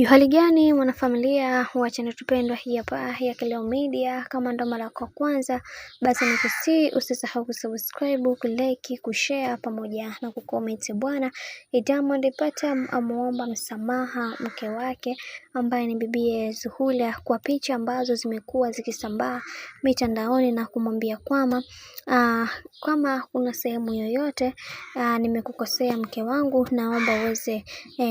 Hali gani mwanafamilia wa channel tupendwa hii hapa ya Kileo Media. Kama ndo mara kwa kwanza, basi nikusii usisahau kusubscribe, kulike, kushare pamoja na kucomment. Bwana Diamond Platnumz amuomba msamaha mke wake ambaye ni bibie Zuhura kwa picha ambazo zimekuwa zikisambaa mitandaoni na kumwambia kwamba kama kuna sehemu yoyote nimekukosea mke wangu, naomba uweze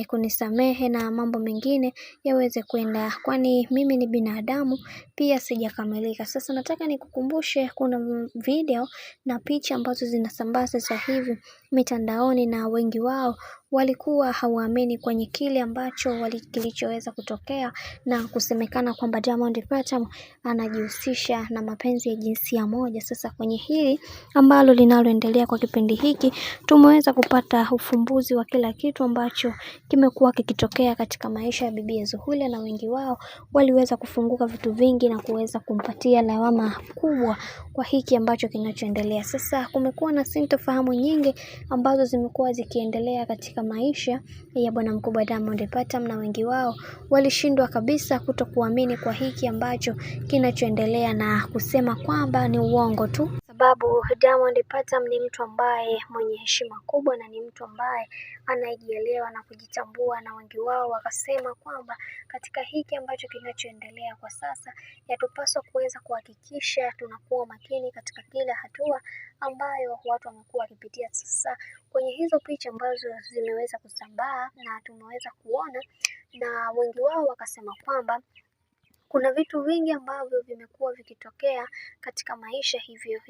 kunisamehe na mambo mengine yaweze kwenda, kwani mimi ni binadamu pia sijakamilika. Sasa nataka nikukumbushe kuna video na picha ambazo zinasambaa sasa hivi mitandaoni na wengi wao walikuwa hawaamini kwenye kile ambacho kilichoweza kutokea na kusemekana kwamba Diamond Platnumz anajihusisha na mapenzi ya jinsia moja. Sasa kwenye hili ambalo linaloendelea kwa kipindi hiki, tumeweza kupata ufumbuzi wa kila kitu ambacho kimekuwa kikitokea katika maisha ya bibi Zuhura, na wengi wao waliweza kufunguka vitu vingi na kuweza kumpatia lawama kubwa kwa hiki ambacho kinachoendelea. Sasa kumekuwa na sintofahamu nyingi ambazo zimekuwa zikiendelea katika maisha ya bwana mkubwa Diamond Platnumz, na wengi wao walishindwa kabisa kutokuamini kwa hiki ambacho kinachoendelea na kusema kwamba ni uongo tu, sababu Diamond Platnumz ni mtu ambaye mwenye heshima kubwa na ni mtu ambaye anajielewa na kujitambua, na wengi wao wakasema kwamba katika hiki ambacho kinachoendelea kwa sasa yatupaswa kuweza kuhakikisha tunakuwa makini katika kila hatua ambayo watu wamekuwa wakipitia. Sasa kwenye hizo picha ambazo zimeweza kusambaa na tumeweza kuona, na wengi wao wakasema kwamba kuna vitu vingi ambavyo vimekuwa vikitokea katika maisha, hivyo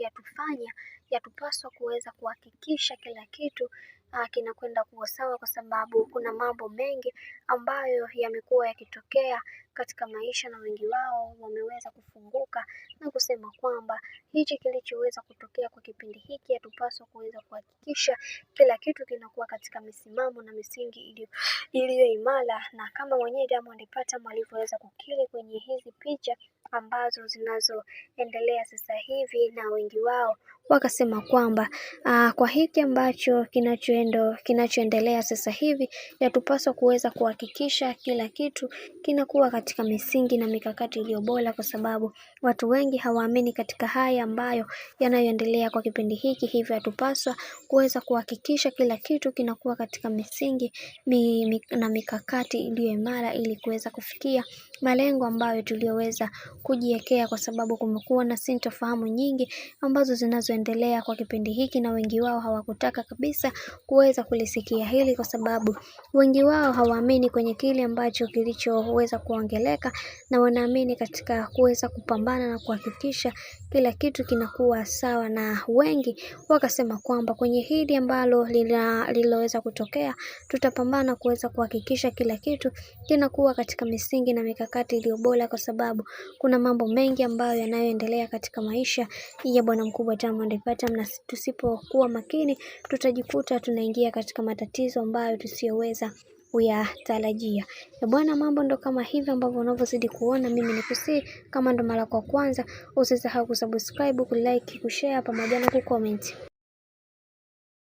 yatupaswa kuweza kuhakikisha kila kitu kinakwenda kuwa sawa, kwa sababu kuna mambo mengi ambayo yamekuwa yakitokea katika maisha, na wengi wao wameweza kufunguka na kusema kwamba hichi kilichoweza kutokea kwa kipindi hiki yatupaswa kuweza kuhakikisha kila kitu kinakuwa katika misimamo na misingi iliyo imara, na kama mwenyewe Diamond Platnumz alivyoweza kukiri kwenye hizi picha ambazo zinazoendelea sasa hivi, na wengi wao wakasema kwamba kwa hiki ambacho kinachoendelea sasa hivi yatupaswa kuweza kuhakikisha kila kitu kinakuwa katika misingi na mikakati iliyo bora, kwa sababu watu wengi hawaamini katika haya ambayo yanayoendelea kwa kipindi hiki. Hivyo yatupaswa kuweza kuhakikisha kila kitu kinakuwa katika misingi na mikakati iliyo imara ili kuweza kufikia malengo ambayo tuliyoweza kujiwekea, kwa sababu kumekuwa na sintofahamu nyingi ambazo zinazoendelea kwa kipindi hiki, na wengi wao hawakutaka kabisa kuweza kulisikia hili, kwa sababu wengi wao hawaamini kwenye kile ambacho kilichoweza kuongeleka, na wanaamini katika kuweza kupambana na kuhakikisha kila kitu kinakuwa sawa. Na wengi wakasema kwamba kwenye hili ambalo lililoweza kutokea, tutapambana kuweza kuhakikisha kila kitu kinakuwa katika misingi na mikakati iliyo bora, kwa sababu kuna mambo mengi ambayo yanayoendelea katika maisha ya bwana mkubwa Diamond Platnumz, na tusipokuwa makini tutajikuta tunaingia katika matatizo ambayo tusiyoweza kuyatarajia. Bwana, mambo ndo kama hivi ambavyo unavyozidi kuona. Mimi nikusii, kama ndo mara kwa kwanza, usisahau kusubscribe, kulike, kushare pamoja na kucomment.